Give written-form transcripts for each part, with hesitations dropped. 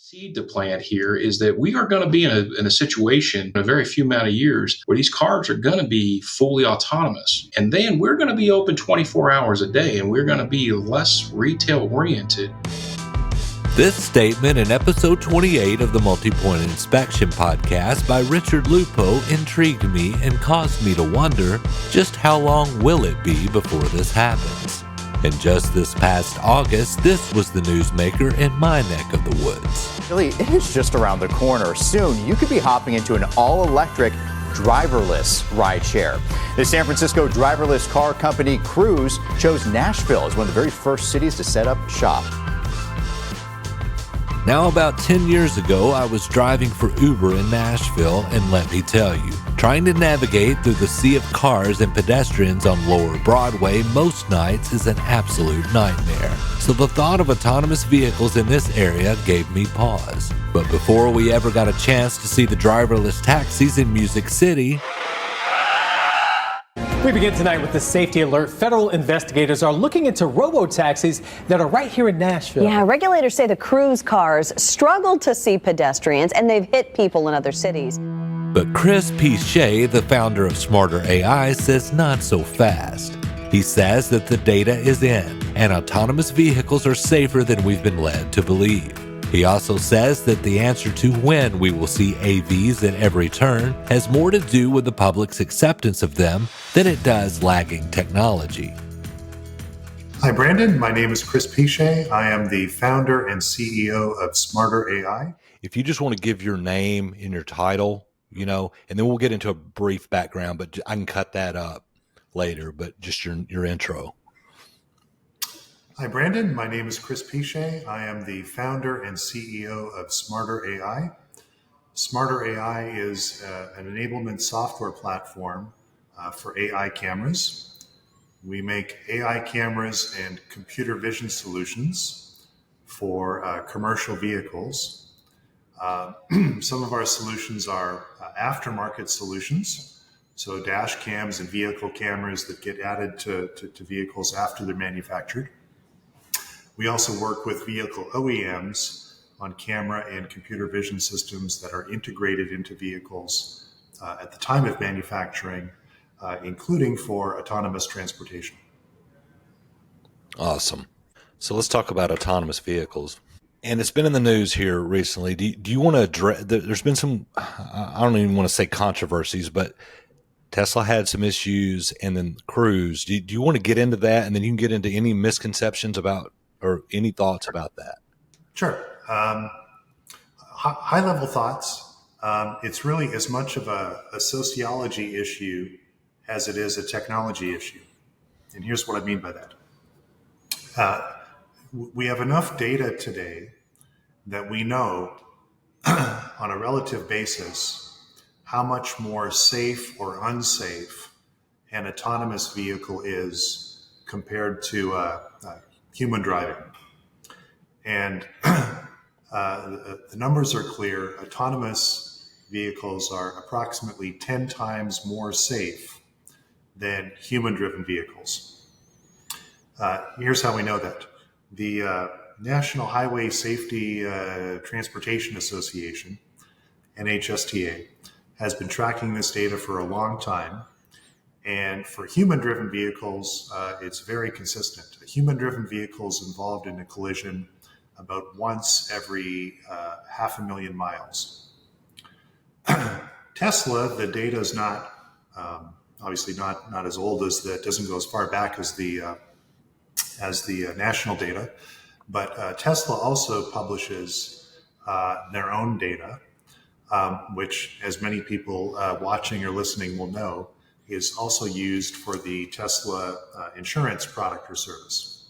seed to plant here is that we are going to be in a situation in a very few amount of years where these cars are going to be fully autonomous. And then we're going to be open 24 hours a day, and we're going to be less retail oriented. This statement in episode 28 of the Multi-Point Inspection podcast by Richard Lupo intrigued me and caused me to wonder, just how long will it be before this happens? And just this past August, this was the newsmaker in my neck of the woods. Really, it is just around the corner. Soon, you could be hopping into an all-electric, driverless rideshare. The San Francisco driverless car company Cruise chose Nashville as one of the very first cities to set up shop. Now, about 10 years ago, I was driving for Uber in Nashville, and let me tell you, trying to navigate through the sea of cars and pedestrians on Lower Broadway most nights is an absolute nightmare. So the thought of autonomous vehicles in this area gave me pause. But before we ever got a chance to see the driverless taxis in Music City, we begin tonight with the safety alert. Federal investigators are looking into robo-taxis that are right here in Nashville. Yeah, regulators say the Cruise cars struggle to see pedestrians and they've hit people in other cities. But Chris Piche, the founder of Smarter AI, says not so fast. He says that the data is in, and autonomous vehicles are safer than we've been led to believe. He also says that the answer to when we will see AVs at every turn has more to do with the public's acceptance of them than it does lagging technology. Hi, Brandon. My name is Chris Piche. I am the founder and CEO of Smarter AI. If you just want to give your name and your title, and then we'll get into a brief background, but I can cut that up later, but just your intro. Hi, Brandon. My name is Chris Piche. I am the founder and CEO of Smarter AI. Smarter AI is an enablement software platform for AI cameras. We make AI cameras and computer vision solutions for commercial vehicles. Some of our solutions are aftermarket solutions, so dash cams and vehicle cameras that get added to vehicles after they're manufactured. We also work with vehicle OEMs on camera and computer vision systems that are integrated into vehicles at the time of manufacturing, including for autonomous transportation. Awesome. So let's talk about autonomous vehicles. And it's been in the news here recently. Do you want to address, there's been some, I don't even want to say controversies, but Tesla had some issues, and then Cruise. Do you want to get into that, and then you can get into any misconceptions about or any thoughts about that? Sure. High-level thoughts. It's really as much of a sociology issue as it is a technology issue. And here's what I mean by that. We have enough data today that we know on a relative basis how much more safe or unsafe an autonomous vehicle is compared to human driving. And the numbers are clear. Autonomous vehicles are approximately 10 times more safe than human-driven vehicles. Here's how we know that. The National Highway Safety Transportation Association, NHTSA, has been tracking this data for a long time. And for human-driven vehicles, it's very consistent. A human-driven vehicle is involved in a collision about once every 500,000 miles. Tesla, the data is not obviously not as old as that. Doesn't go as far back as the national data, but Tesla also publishes their own data, which, as many people watching or listening will know, is also used for the Tesla insurance product or service.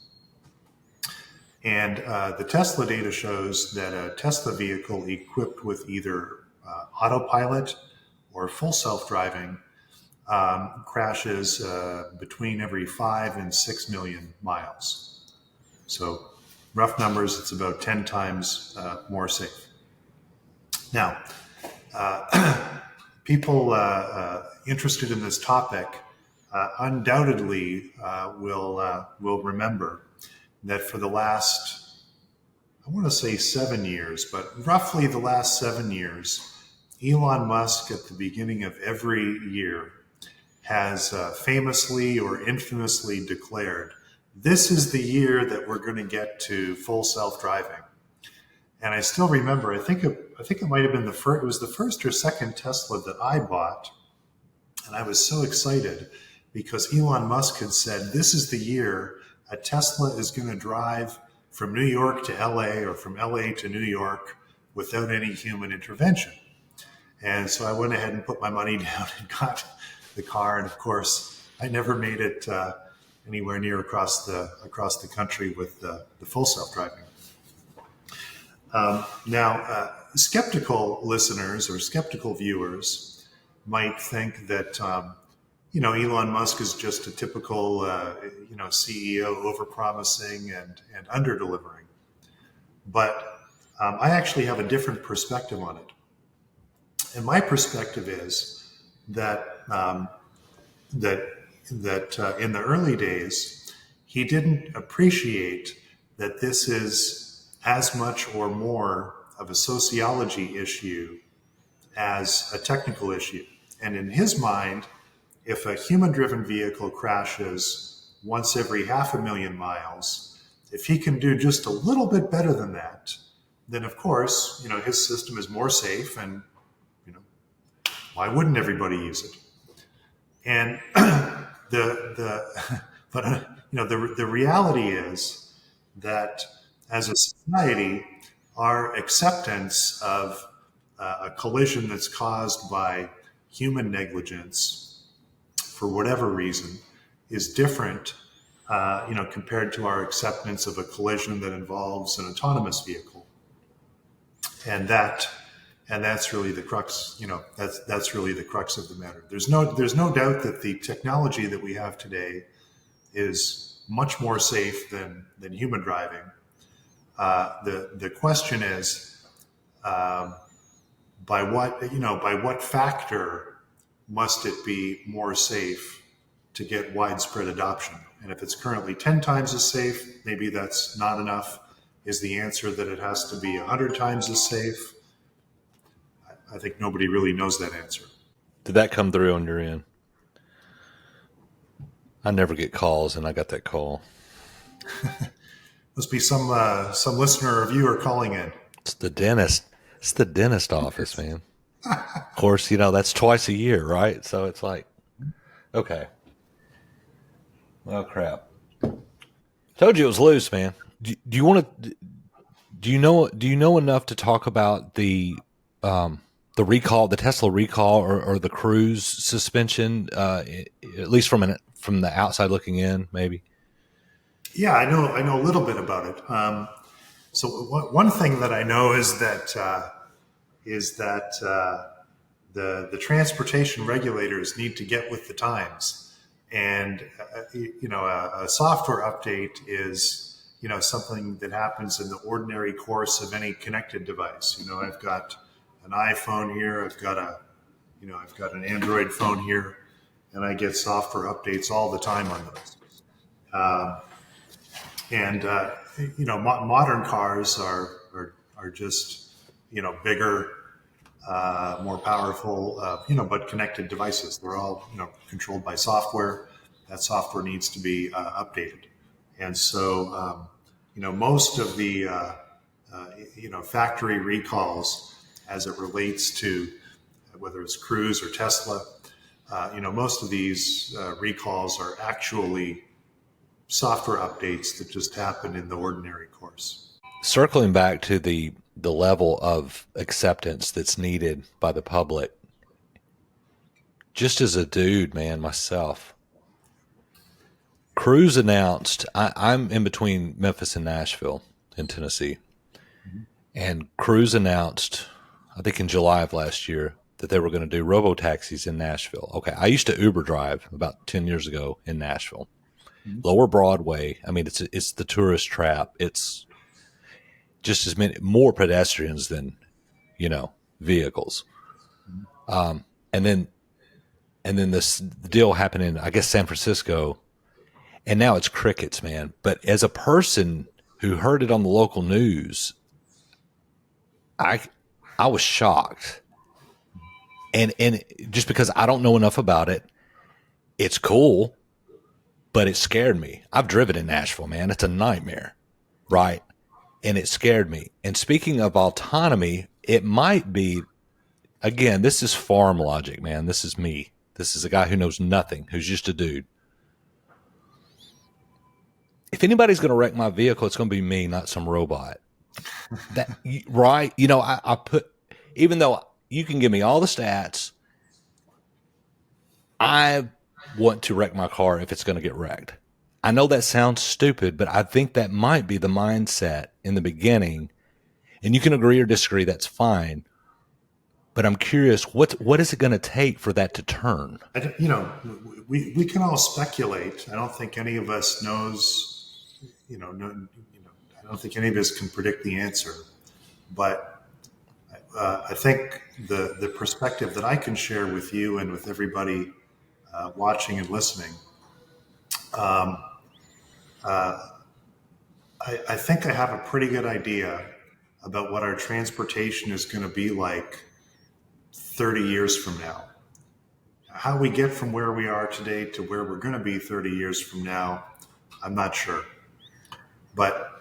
And the Tesla data shows that a Tesla vehicle equipped with either autopilot or full self-driving crashes between every 5 and 6 million miles. So rough numbers, it's about 10 times more safe. Now, people interested in this topic undoubtedly will remember that for the last I want to say 7 years, but roughly the last 7 years, Elon Musk at the beginning of every year has famously or infamously declared, this is the year that we're going to get to full self-driving. And I still remember, I think it might have been it was the first or second Tesla that I bought. And I was so excited because Elon Musk had said, this is the year a Tesla is going to drive from New York to LA or from LA to New York without any human intervention. And so I went ahead and put my money down and got the car. And of course, I never made it anywhere near across the country with the full self-driving. Now, skeptical listeners or skeptical viewers might think that Elon Musk is just a typical CEO overpromising and underdelivering. But I actually have a different perspective on it. And my perspective is that in the early days, he didn't appreciate that this is as much or more of a sociology issue as a technical issue. And in his mind, if a human-driven vehicle crashes once every 500,000 miles, if he can do just a little bit better than that, then of course, his system is more safe, and why wouldn't everybody use it? And the reality is that as a society, our acceptance of a collision that's caused by human negligence, for whatever reason, is different, compared to our acceptance of a collision that involves an autonomous vehicle. And that's really the crux. That's really the crux of the matter. There's no doubt that the technology that we have today is much more safe than human driving. The question is, by what factor must it be more safe to get widespread adoption? And if it's currently 10 times as safe, maybe that's not enough. Is the answer that it has to be 100 times as safe? I think nobody really knows that answer. Did that come through on your end? I never get calls, and I got that call. Must be some listener or viewer calling in. It's the dentist. It's the dentist office, man. Of course, that's twice a year, right? So it's like, okay. Oh crap! Told you it was loose, man. Do you want to? Do you know enough to talk about the recall, the Tesla recall, or the Cruise suspension? At least from the outside looking in, maybe. Yeah, I know a little bit about it. So one thing that I know is that the transportation regulators need to get with the times, and a software update is something that happens in the ordinary course of any connected device. I've got an iPhone here, I've got an Android phone here, and I get software updates all the time on those. Modern cars are just bigger, more powerful, but connected devices. They're all controlled by software. That software needs to be updated, and so most of the factory recalls, as it relates to whether it's Cruise or Tesla, most of these recalls are actually software updates that just happen in the ordinary course. Circling back to the level of acceptance that's needed by the public, just as a dude, man, myself, Cruise announced, I'm in between Memphis and Nashville in Tennessee, and Cruise announced, I think in July of last year, that they were going to do robo-taxis in Nashville. Okay, I used to Uber drive about 10 years ago in Nashville. Lower Broadway. I mean, it's the tourist trap. It's just as more pedestrians than, vehicles. And then this deal happened in, I guess, San Francisco, and now it's crickets, man. But as a person who heard it on the local news, I was shocked. And just because I don't know enough about it, it's cool, but it scared me. I've driven in Nashville, man. It's a nightmare, right? And it scared me. And speaking of autonomy, it might be, again, this is farm logic, man. This is me. This is a guy who knows nothing, who's just a dude. If anybody's going to wreck my vehicle, it's going to be me, not some robot. That right? You know, I put, even though you can give me all the stats, I want to wreck my car if it's going to get wrecked. I know that sounds stupid, but I think that might be the mindset in the beginning. And you can agree or disagree, that's fine. But I'm curious, what is it going to take for that to turn? We can all speculate. I don't think any of us knows, I don't think any of us can predict the answer. But I think the perspective that I can share with you and with everybody watching and listening, I think I have a pretty good idea about what our transportation is going to be like 30 years from now. How we get from where we are today to where we're going to be 30 years from now, I'm not sure. But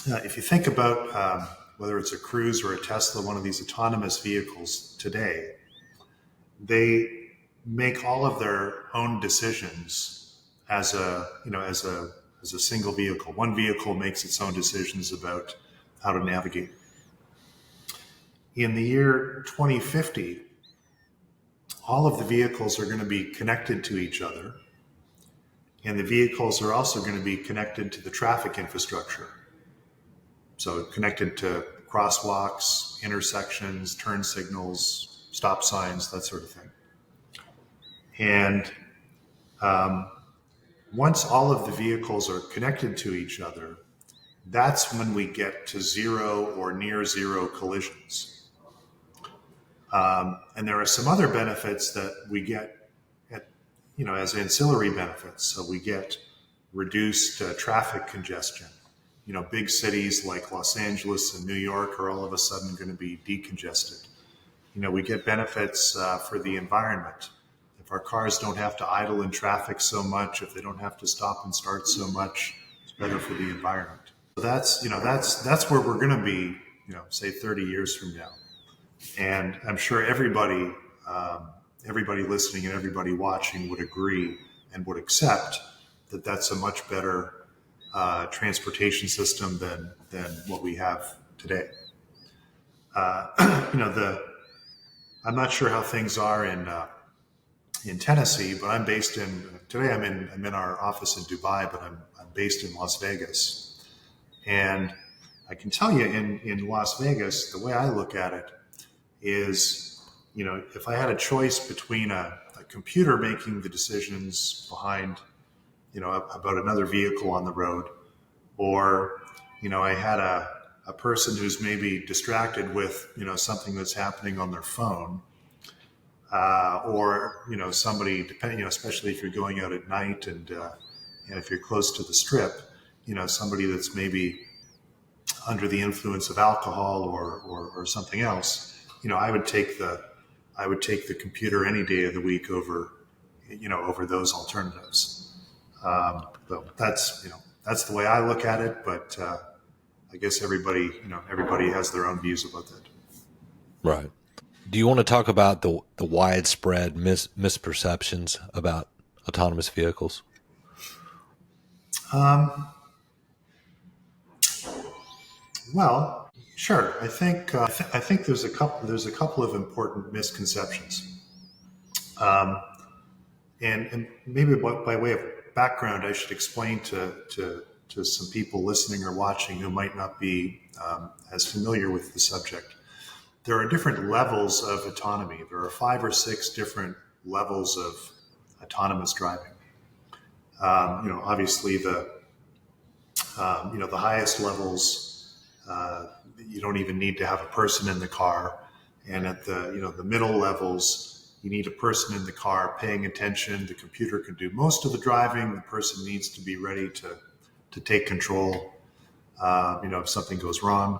if you think about whether it's a Cruise or a Tesla, one of these autonomous vehicles today, they make all of their own decisions as a single vehicle. One vehicle makes its own decisions about how to navigate. In the year 2050, all of the vehicles are going to be connected to each other, and the vehicles are also going to be connected to the traffic infrastructure. So connected to crosswalks, intersections, turn signals, stop signs, that sort of thing. And once all of the vehicles are connected to each other, that's when we get to zero or near zero collisions. And there are some other benefits that we get as ancillary benefits. So we get reduced traffic congestion. Big cities like Los Angeles and New York are all of a sudden going to be decongested. We get benefits for the environment. If our cars don't have to idle in traffic so much, if they don't have to stop and start so much, it's better for the environment. So that's where we're going to be, say 30 years from now. And I'm sure everybody listening and everybody watching would agree and would accept that that's a much better transportation system than what we have today. I'm not sure how things are in Tennessee, but I'm based today I'm in our office in Dubai, but I'm based in Las Vegas. And I can tell you in Las Vegas, the way I look at it is, if I had a choice between a computer making the decisions behind, about another vehicle on the road, or, I had a person who's maybe distracted with, something that's happening on their phone, or, somebody, depending, especially if you're going out at night and if you're close to the strip, somebody that's maybe under the influence of alcohol or something else, I would take the computer any day of the week over those alternatives. So that's the way I look at it. But I guess everybody has their own views about that. Right. Do you want to talk about the widespread misperceptions about autonomous vehicles? Well, sure. I think there's a couple of important misconceptions, and maybe by way of background, I should explain to some people listening or watching who might not be as familiar with the subject. There are different levels of autonomy. There are 5 or 6 different levels of autonomous driving. Obviously the highest levels. You don't even need to have a person in the car, and at the middle levels, you need a person in the car paying attention. The computer can do most of the driving. The person needs to be ready to take control, if something goes wrong.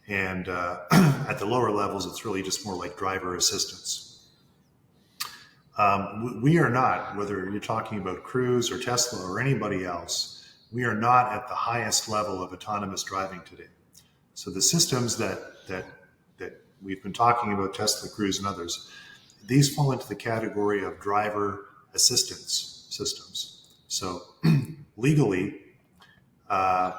And at the lower levels, it's really just more like driver assistance. We are not, whether you're talking about Cruise or Tesla or anybody else, we are not at the highest level of autonomous driving today. So the systems that we've been talking about, Tesla, Cruise, and others, these fall into the category of driver assistance systems. So legally, the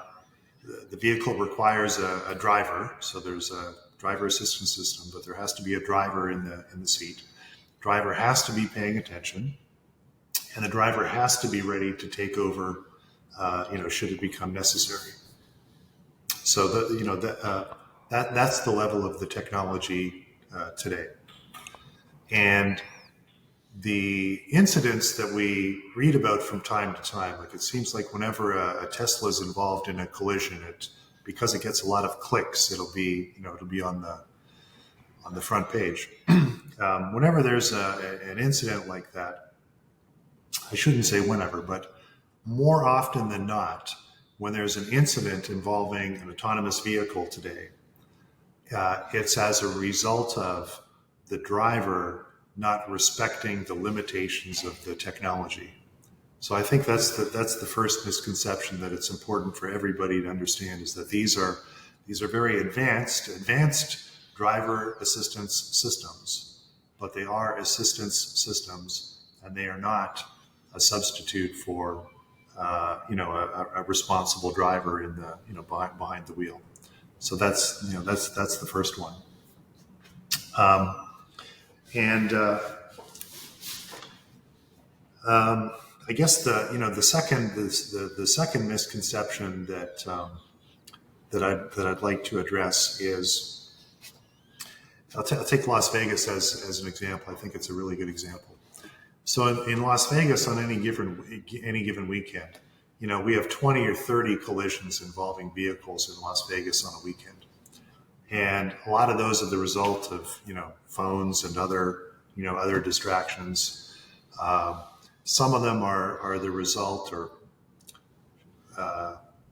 vehicle requires a driver. So there's a driver assistance system, but there has to be a driver in the seat. Driver has to be paying attention, and the driver has to be ready to take over, should it become necessary. So that's the level of the technology today. And the incidents that we read about from time to time, like it seems like whenever a Tesla is involved in a collision, because it gets a lot of clicks, it'll be on the front page. Whenever there's an incident like that, I shouldn't say whenever, but more often than not, when there's an incident involving an autonomous vehicle today, it's as a result of the driver not respecting the limitations of the technology. So I think that's the first misconception that it's important for everybody to understand, is that these are very advanced driver assistance systems, but they are assistance systems, and they are not a substitute for a responsible driver in the behind the wheel. So that's the first one. I guess the second misconception that I'd like to address is, I'll take Las Vegas as an example. I think it's a really good example. So in Las Vegas, on any given weekend, we have 20 or 30 collisions involving vehicles in Las Vegas on a weekend. And a lot of those are the result of, phones and other distractions. Some of them are the result, or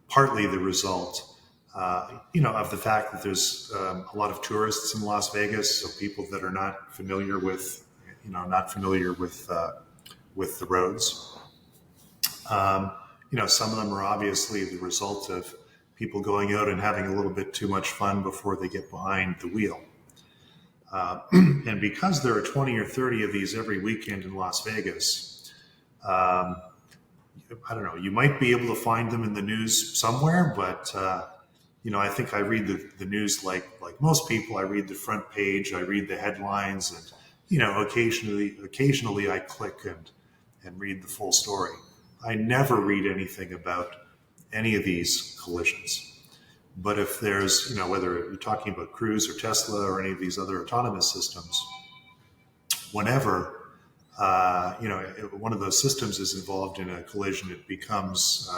partly the result, of the fact that there's a lot of tourists in Las Vegas, so people that are not familiar with the roads. Some of them are obviously the result of people going out and having a little bit too much fun before they get behind the wheel. And because there are 20 or 30 of these every weekend in Las Vegas, I don't know, you might be able to find them in the news somewhere, but I think I read the news like most people. I read the front page, I read the headlines, and occasionally I click and read the full story. I never read anything about any of these collisions. But if there's, whether you're talking about Cruise or Tesla or any of these other autonomous systems, whenever, one of those systems is involved in a collision, it becomes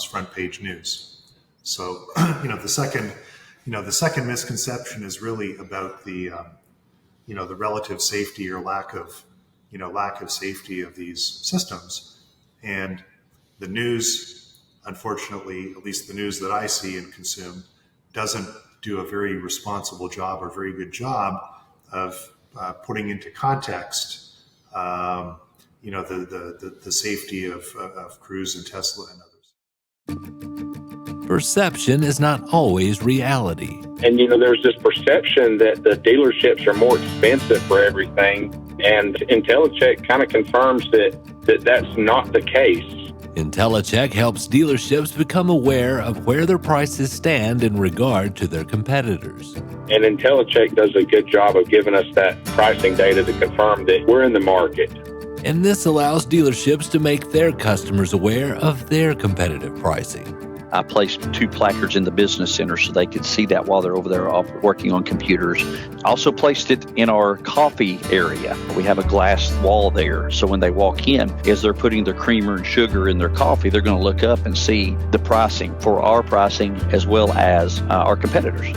front page news. So, the second misconception is really about the relative safety or lack of safety of these systems. And the news, unfortunately, at least the news that I see and consume, doesn't do a very responsible job or very good job of putting into context, the safety of Cruise and Tesla and others. Perception is not always reality. And, there's this perception that the dealerships are more expensive for everything. And IntelliCheck kind of confirms that that's not the case. IntelliCheck helps dealerships become aware of where their prices stand in regard to their competitors. And IntelliCheck does a good job of giving us that pricing data to confirm that we're in the market. And this allows dealerships to make their customers aware of their competitive pricing. I placed 2 placards in the business center so they could see that while they're over there working on computers. I also placed it in our coffee area. We have a glass wall there, so when they walk in, as they're putting their creamer and sugar in their coffee, they're going to look up and see the pricing for our pricing as well as our competitors.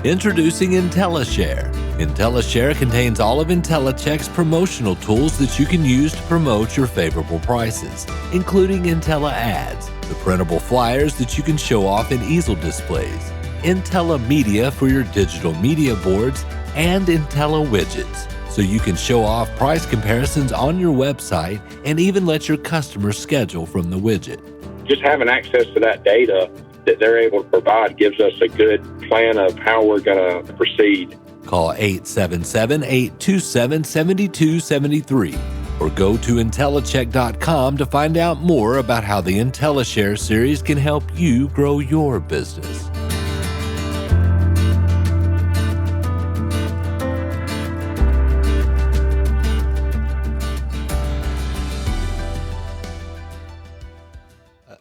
Introducing IntelliShare. IntelliShare contains all of IntelliCheck's promotional tools that you can use to promote your favorable prices, including IntelliAds, the printable flyers that you can show off in easel displays, IntelliMedia for your digital media boards, and IntelliWidgets, so you can show off price comparisons on your website and even let your customers schedule from the widget. Just having access to that data that they're able to provide gives us a good plan of how we're going to proceed. Call 877-827-7273 or go to IntelliCheck.com to find out more about how the IntelliShare series can help you grow your business.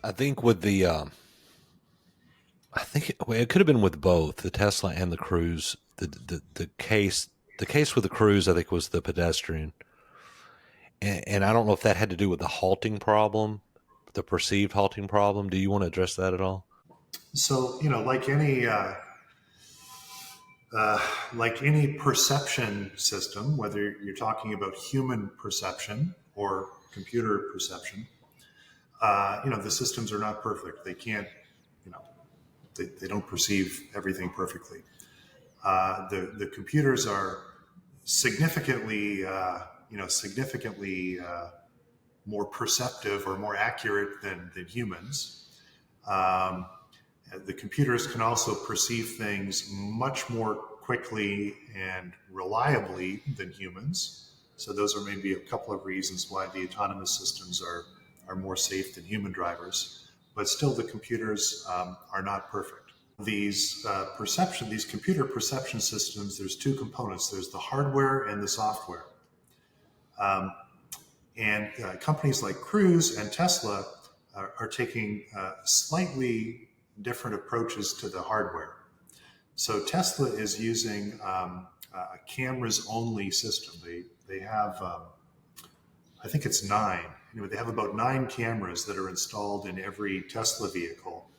I think with the, it could have been with both the Tesla and the Cruise. The case with the Cruise, I think, was the pedestrian, and I don't know if that had to do with the halting problem, the perceived halting problem. Do you want to address that at all? So, like any perception system, whether you're talking about human perception or computer perception, the systems are not perfect. They can't, they don't perceive everything perfectly. The computers are significantly more perceptive or more accurate than humans. The computers can also perceive things much more quickly and reliably than humans. So those are maybe a couple of reasons why the autonomous systems are more safe than human drivers. But still, the computers are not perfect. These computer perception systems, there's two components. There's the hardware and the software. And companies like Cruise and Tesla are taking slightly different approaches to the hardware. So Tesla is using a cameras-only system. They have, I think it's 9. They have about 9 cameras that are installed in every Tesla vehicle.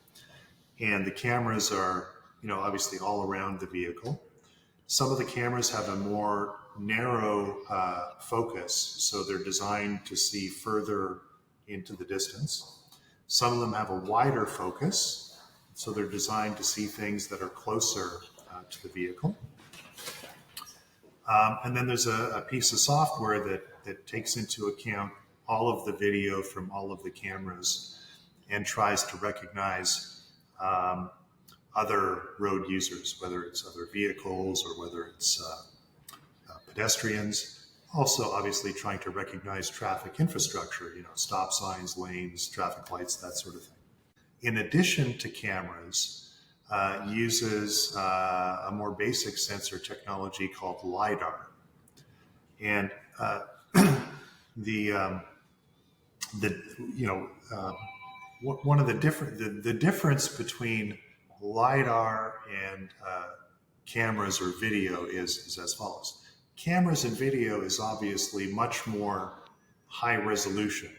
And the cameras are, obviously all around the vehicle. Some of the cameras have a more narrow focus, so they're designed to see further into the distance. Some of them have a wider focus, so they're designed to see things that are closer to the vehicle. And then there's a piece of software that takes into account all of the video from all of the cameras and tries to recognize other road users, whether it's other vehicles or whether it's pedestrians. Also, obviously, trying to recognize traffic infrastructure, stop signs, lanes, traffic lights, that sort of thing. In addition to cameras, uses a more basic sensor technology called LiDAR. And one of the difference between LiDAR and cameras or video is as follows. Cameras and video is obviously much more high resolution.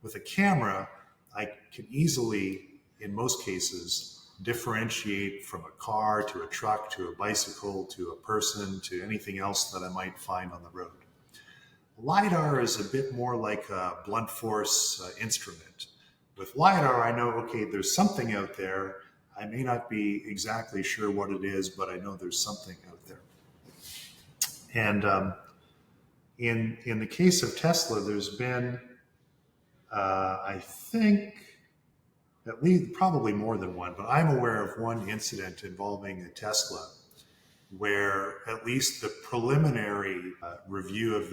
With a camera, I can easily, in most cases, differentiate from a car to a truck to a bicycle to a person to anything else that I might find on the road. LiDAR is a bit more like a blunt force instrument. With LiDAR, I know, okay, there's something out there. I may not be exactly sure what it is, but I know there's something out there. And in the case of Tesla, there's been, I think, at least probably more than one, but I'm aware of one incident involving a Tesla where at least the preliminary review of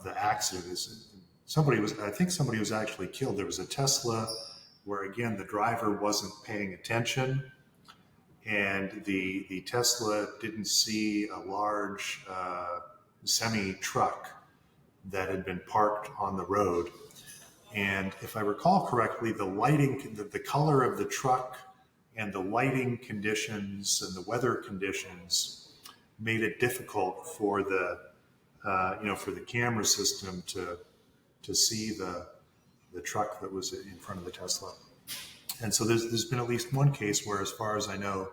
the accident is somebody was actually killed. There was a Tesla where, again, the driver wasn't paying attention, and the Tesla didn't see a large semi-truck that had been parked on the road. And if I recall correctly, the lighting, the color of the truck and the lighting conditions and the weather conditions made it difficult for the camera system to see the truck that was in front of the Tesla. And so there's been at least one case where, as far as I know,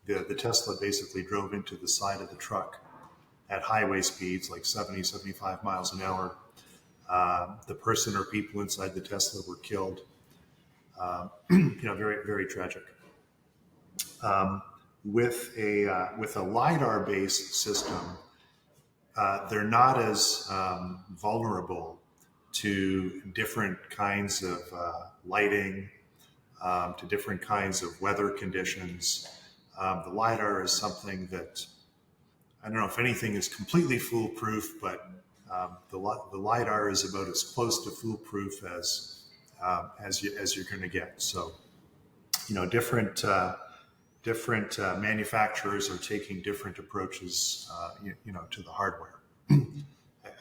the Tesla basically drove into the side of the truck at highway speeds, like 70, 75 miles an hour. The person or people inside the Tesla were killed. Very, very tragic. with a LiDAR-based system, they're not as vulnerable to different kinds of lighting, to different kinds of weather conditions. The LiDAR is something that, I don't know if anything is completely foolproof, but the LiDAR is about as close to foolproof as you're going to get. So, different manufacturers are taking different approaches, to the hardware.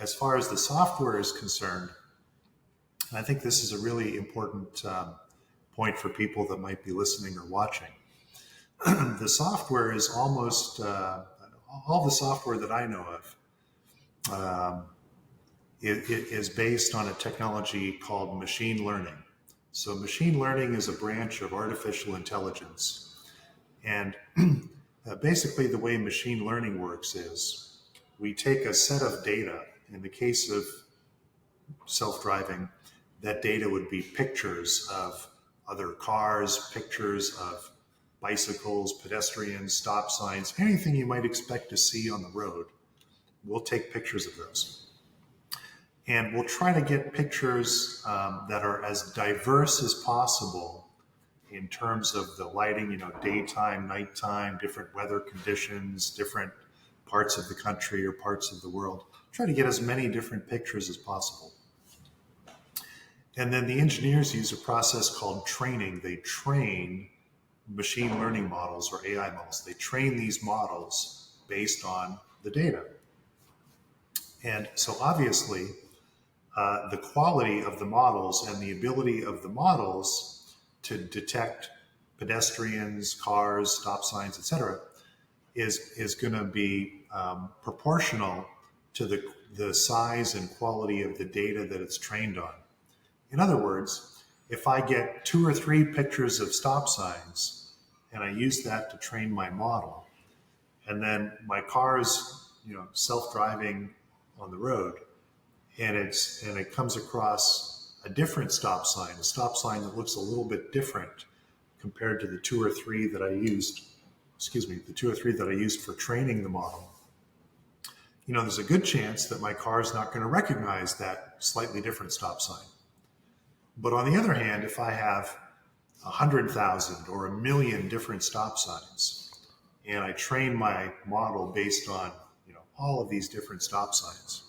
As far as the software is concerned, I think this is a really important point for people that might be listening or watching. The software is almost all the software that I know of it is based on a technology called machine learning. So machine learning is a branch of artificial intelligence. And basically the way machine learning works is we take a set of data. In the case of self-driving, that data would be pictures of other cars, pictures of bicycles, pedestrians, stop signs, anything you might expect to see on the road. We'll take pictures of those. And we'll try to get pictures that are as diverse as possible in terms of the lighting, daytime, nighttime, different weather conditions, different parts of the country or parts of the world. Try to get as many different pictures as possible. And then the engineers use a process called training. They train machine learning models or AI models. They train these models based on the data. And so obviously, the quality of the models and the ability of the models to detect pedestrians, cars, stop signs, etc., is going to be proportional to the size and quality of the data that it's trained on. In other words, if I get 2 or 3 pictures of stop signs and I use that to train my model, and then my car's self-driving on the road, and it comes across a different stop sign, a stop sign that looks a little bit different compared to the 2 or 3 that I used, the 2 or 3 that I used for training the model. There's a good chance that my car is not going to recognize that slightly different stop sign. But on the other hand, if I have 100,000 or 1 million different stop signs, and I train my model based on all of these different stop signs,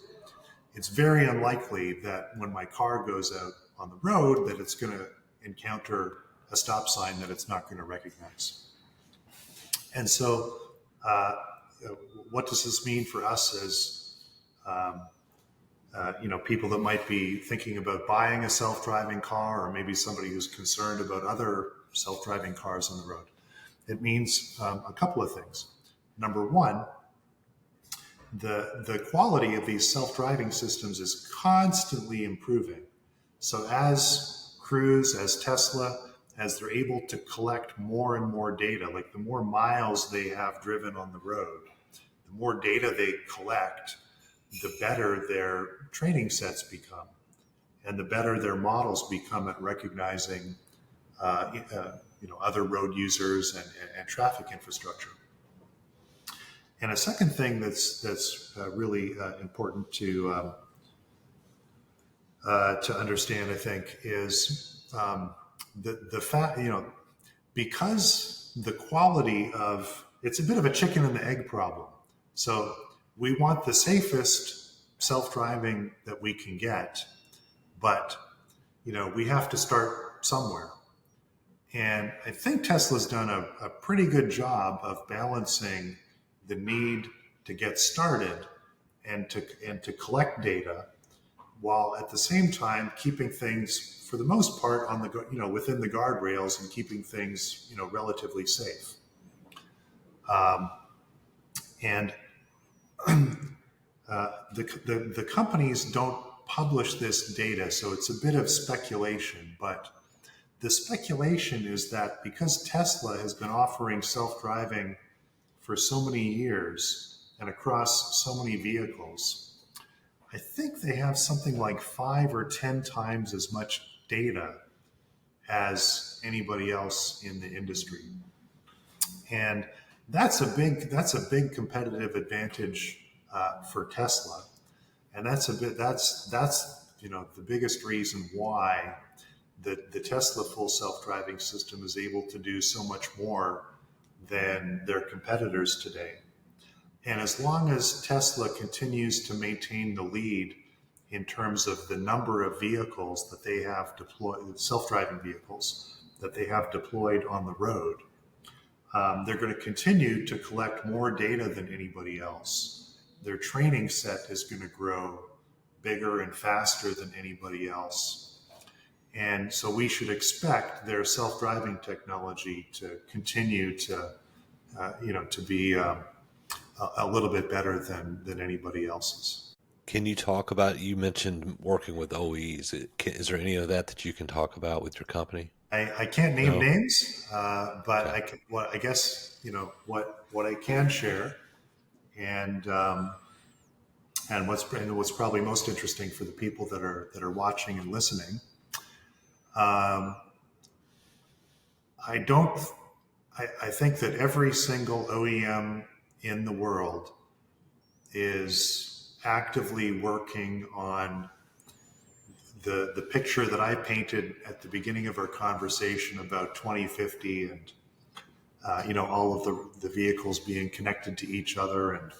it's very unlikely that when my car goes out on the road that it's going to encounter a stop sign that it's not going to recognize. And so what does this mean for us as people that might be thinking about buying a self-driving car, or maybe somebody who's concerned about other self-driving cars on the road? It means a couple of things. Number one, the quality of these self-driving systems is constantly improving. So as Cruise, as Tesla, as they're able to collect more and more data, like the more miles they have driven on the road, the more data they collect, the better their training sets become, and the better their models become at recognizing other road users and traffic infrastructure. And a second thing that's really important to understand, I think, is the fact, because the quality of, it's a bit of a chicken and the egg problem. So we want the safest self-driving that we can get, but we have to start somewhere. And I think Tesla's done a pretty good job of balancing the need to get started and to collect data, while at the same time keeping things, for the most part, on the within the guardrails and keeping things relatively safe. The companies don't publish this data, so it's a bit of speculation. But the speculation is that because Tesla has been offering self-driving for so many years and across so many vehicles, I think they have something like 5 or 10 times as much data as anybody else in the industry. And That's a big competitive advantage for Tesla, and that's the biggest reason why the Tesla full self-driving system is able to do so much more than their competitors today. And as long as Tesla continues to maintain the lead in terms of the number of vehicles that they have deployed, self-driving vehicles that they have deployed on the road, they're going to continue to collect more data than anybody else. Their training set is going to grow bigger and faster than anybody else. And so we should expect their self-driving technology to continue to be a little bit better than anybody else's. Can you talk about, you mentioned working with OEs. Is there any of that you can talk about with your company? I can't name names, but okay. I guess what I can share, and what's probably most interesting for the people that are watching and listening. I think that every single OEM in the world is actively working on the picture that I painted at the beginning of our conversation about 2050 and all of the vehicles being connected to each other, and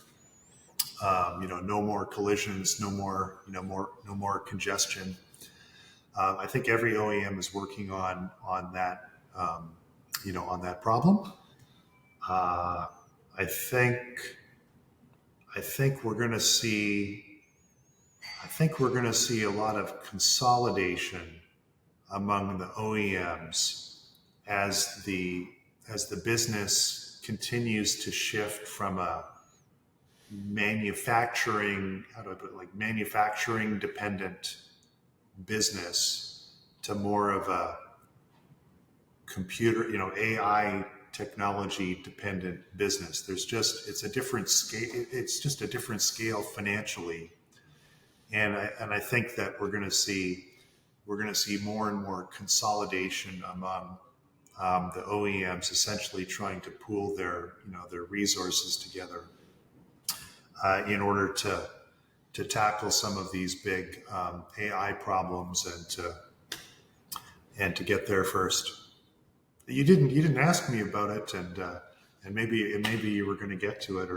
no more collisions, no more congestion. I think every OEM is working on that on that problem. I think we're going to see. I think we're going to see a lot of consolidation among the OEMs as the business continues to shift from a manufacturing dependent business to more of a computer, AI technology dependent business. It's a different scale. It's just a different scale financially. And I think that we're going to see more and more consolidation among the OEMs, essentially trying to pool their resources together in order to tackle some of these big AI problems and to get there first. You didn't ask me about it, and maybe you were going to get to it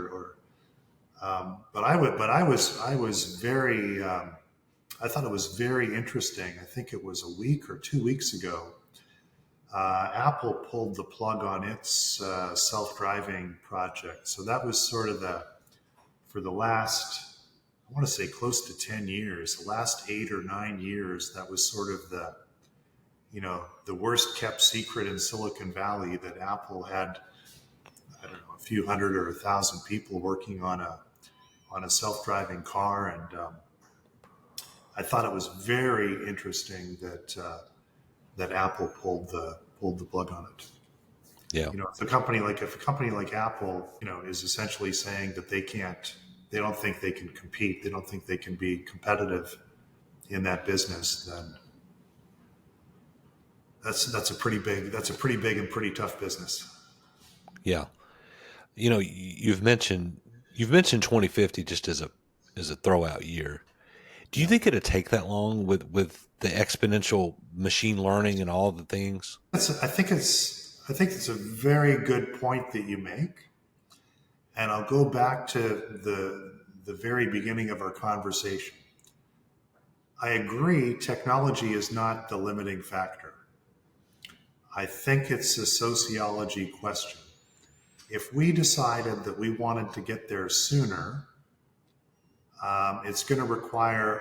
but I was very, I thought it was very interesting. I think it was a week or 2 weeks ago, Apple pulled the plug on its self-driving project. So that was sort of for the last, I want to say close to 10 years, the last 8 or 9 years, that was sort of the worst kept secret in Silicon Valley, that Apple had, I don't know, a few hundred or 1,000 people working on a self-driving car, and I thought it was very interesting that Apple pulled the plug on it. Yeah. If a company like Apple, is essentially saying that they don't think they can compete, they don't think they can be competitive in that business, then that's a pretty big and pretty tough business. Yeah. You've mentioned 2050 just as a throwout year. Do you think it'd take that long with the exponential machine learning and all the things? I think it's a very good point that you make. And I'll go back to the very beginning of our conversation. I agree, technology is not the limiting factor. I think it's a sociology question. If we decided that we wanted to get there sooner, it's going to require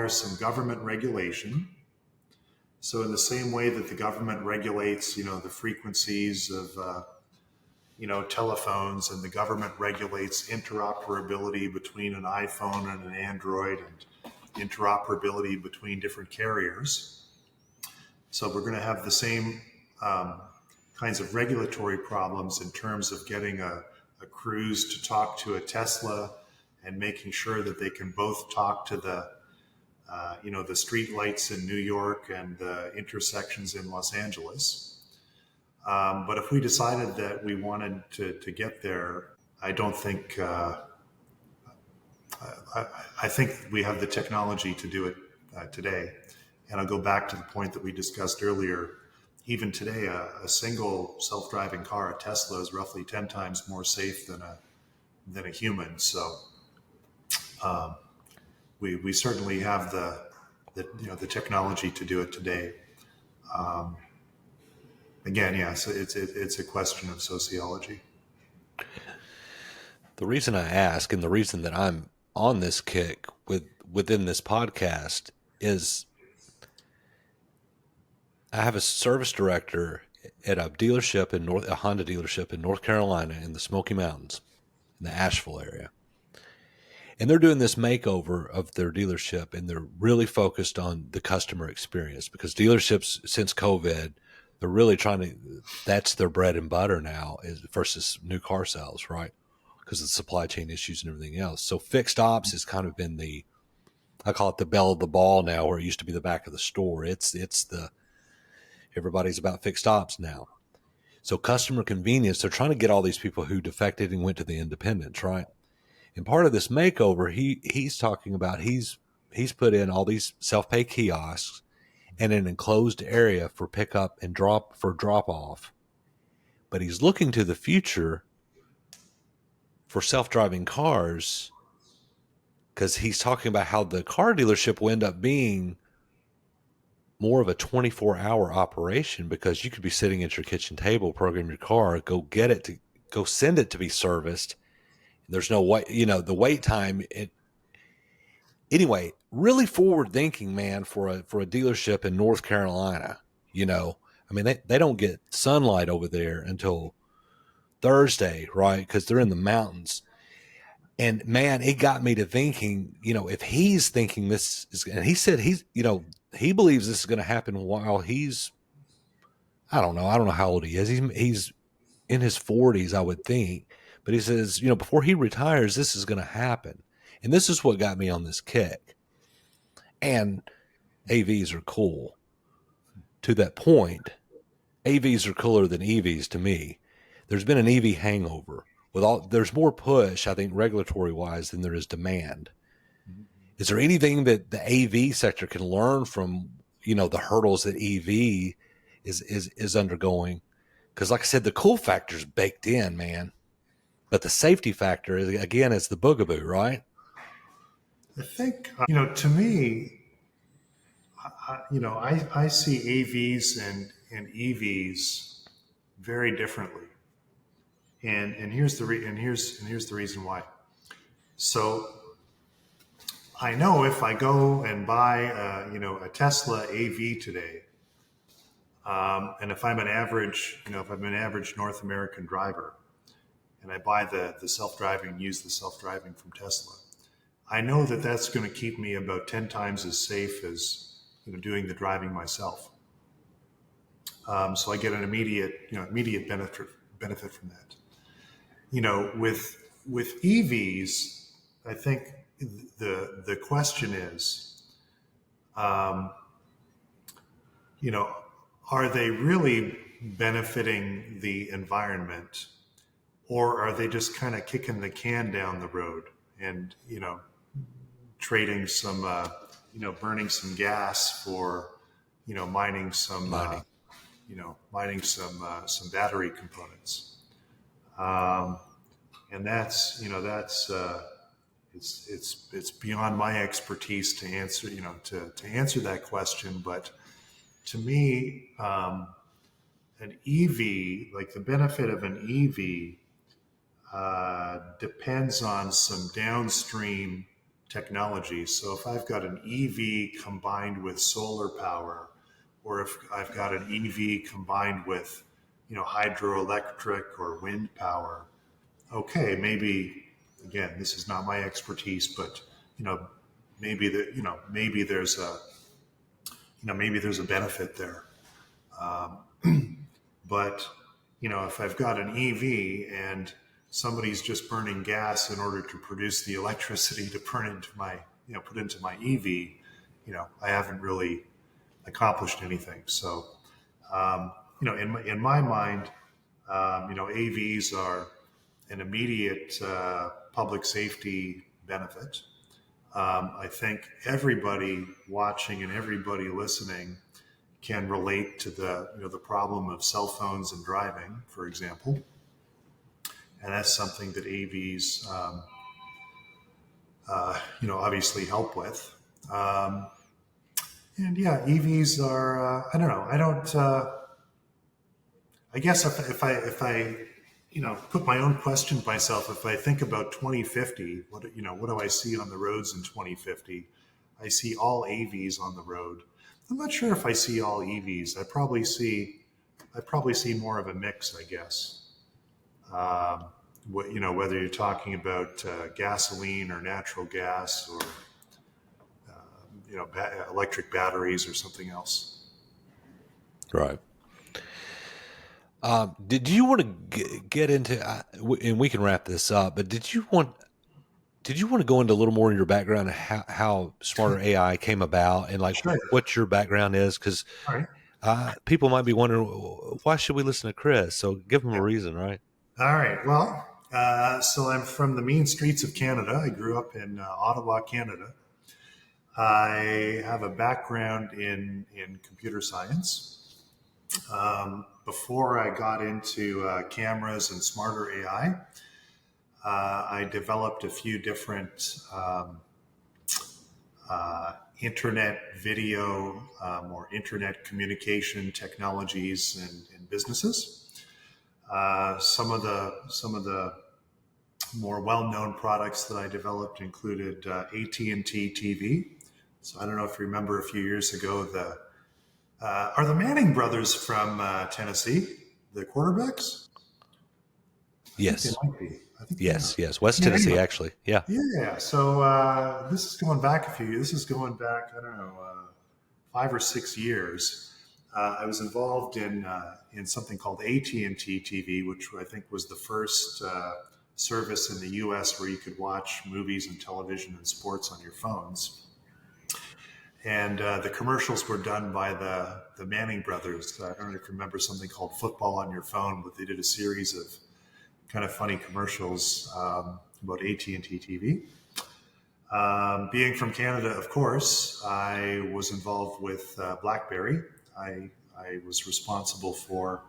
some government regulation. So in the same way that the government regulates, the frequencies of, telephones, and the government regulates interoperability between an iPhone and an Android, and interoperability between different carriers. So we're going to have the same kinds of regulatory problems in terms of getting a Cruise to talk to a Tesla, and making sure that they can both talk to the street lights in New York and the intersections in Los Angeles. But if we decided that we wanted to get there, I don't think, I think we have the technology to do it today. And I'll go back to the point that we discussed earlier. Even today, a single self-driving car, a Tesla, is roughly 10 times more safe than a human. So we certainly have the technology to do it today. Again, yeah, so it's a question of sociology. The reason I ask, and the reason that I'm on this kick within this podcast, is I have a service director at a dealership a Honda dealership in North Carolina in the Smoky Mountains, in the Asheville area. And they're doing this makeover of their dealership, and they're really focused on the customer experience, because dealerships, since COVID, they're really trying to, that's their bread and butter now, is versus new car sales, right? Because of the supply chain issues and everything else. So fixed ops has kind of been I call it the belle of the ball now, where it used to be the back of the store. Everybody's about fixed ops now. So customer convenience, they're trying to get all these people who defected and went to the independents, right? And part of this makeover, he's talking about, he's put in all these self-pay kiosks and an enclosed area for pickup and drop off. But he's looking to the future for self-driving cars, because he's talking about how the car dealership will end up being more of a 24-hour operation, because you could be sitting at your kitchen table, program your car, go send it to be serviced. There's no way, the wait time. Anyway, really forward thinking, man, for a dealership in North Carolina. I mean, they don't get sunlight over there until Thursday, right? Because they're in the mountains. And man, it got me to thinking, if he's thinking this is, and he said he believes this is going to happen while I don't know how old he is. He's in his 40s, I would think. But he says, before he retires, this is going to happen. And this is what got me on this kick. And AVs are cool. To that point, AVs are cooler than EVs to me. There's been an EV hangover. There's more push, I think, regulatory-wise than there is demand. Is there anything that the AV sector can learn from, the hurdles that EV is undergoing? Because, like I said, the cool factor is baked in, man. But the safety factor, is the boogaboo, right? I think, to me, I see AVs and EVs very differently. And here's the reason why. So I know if I go and buy a Tesla AV today, and if I'm an average North American driver, and I buy the self-driving, use the self-driving from Tesla, I know that that's going to keep me about 10 times as safe as doing the driving myself. So I get an immediate benefit from that. With EVs, I think the question is, are they really benefiting the environment, or are they just kind of kicking the can down the road and trading some burning some gas for mining some battery components? And that's it's beyond my expertise to answer to answer that question. But to me, an EV, like the benefit of an EV, depends on some downstream technology. So if I've got an EV combined with solar power, or if I've got an EV combined with hydroelectric or wind power, okay, maybe, again, this is not my expertise, but maybe there's a benefit there. But if I've got an EV and somebody's just burning gas in order to produce the electricity to put into my EV, I haven't really accomplished anything. So in my mind, AVs are an immediate public safety benefit. I think everybody watching and everybody listening can relate to the problem of cell phones and driving, for example, and that's something that AVs obviously help with. And yeah, EVs are I don't know. I guess if I put my own question to myself, if I think about 2050, what do I see on the roads in 2050? I see all AVs on the road. I'm not sure if I see all EVs. I probably see more of a mix, I guess. Whether you're talking about gasoline or natural gas or electric batteries or something else. Right. Did you want to get into, and we can wrap this up, but did you want to go into a little more in your background of how Smarter AI came about and Sure. what your background is? Because people might be wondering, why should we listen to Chris? So give them a reason, right? All right. Well, so I'm from the mean streets of Canada. I grew up in Ottawa, Canada. I have a background in computer science. Before I got into cameras and Smarter AI, I developed a few different internet video or internet communication technologies and businesses. Some of the more well-known products that I developed included AT&T TV. So I don't know if you remember a few years ago, are the Manning brothers from Tennessee, the quarterbacks? Yes. They might be. I think yes. West Tennessee, actually. Yeah. Yeah. So this is going back a few years. This is going back, I don't know, 5 or 6 years. I was involved in something called AT&T TV, which I think was the first service in the U.S. where you could watch movies and television and sports on your phones. And the commercials were done by the Manning brothers. I don't know if you remember something called Football on Your Phone, but they did a series of kind of funny commercials about AT&T TV. Being from Canada, of course, I was involved with BlackBerry. I was responsible for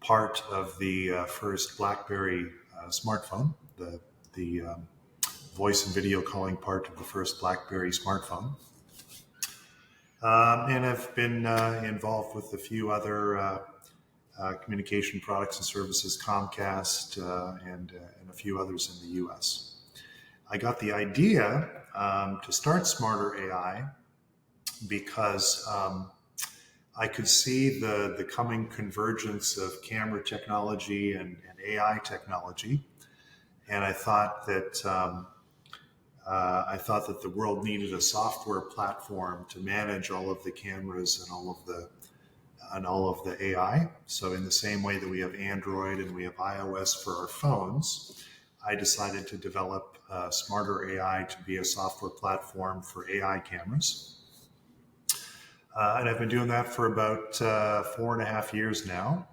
part of the first BlackBerry smartphone, the voice and video calling part of the first BlackBerry smartphone. And I've been involved with a few other communication products and services, Comcast, and a few others in the U.S. I got the idea to start Smarter AI because I could see the coming convergence of camera technology and AI technology, and I thought that the world needed a software platform to manage all of the cameras and all of the AI. So in the same way that we have Android and we have iOS for our phones, I decided to develop Smarter AI to be a software platform for AI cameras. And I've been doing that for about 4.5 years now.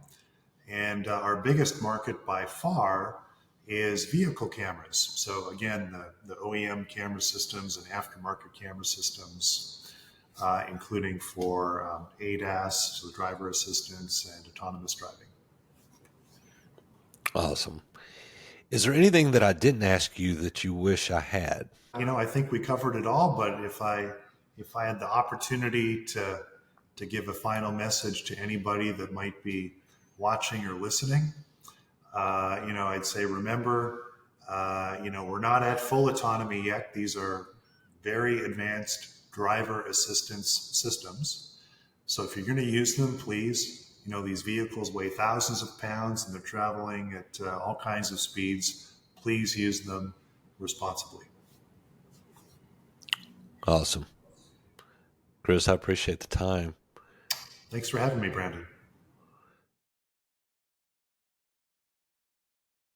And our biggest market by far is vehicle cameras. So again, the OEM camera systems and aftermarket camera systems, including for ADAS, so driver assistance, and autonomous driving. Awesome. Is there anything that I didn't ask you that you wish I had? I think we covered it all, but if I had the opportunity to give a final message to anybody that might be watching or listening, I'd say, remember, we're not at full autonomy yet. These are very advanced driver assistance systems. So if you're going to use them, please, these vehicles weigh thousands of pounds and they're traveling at all kinds of speeds. Please use them responsibly. Awesome. Chris, I appreciate the time. Thanks for having me, Brandon.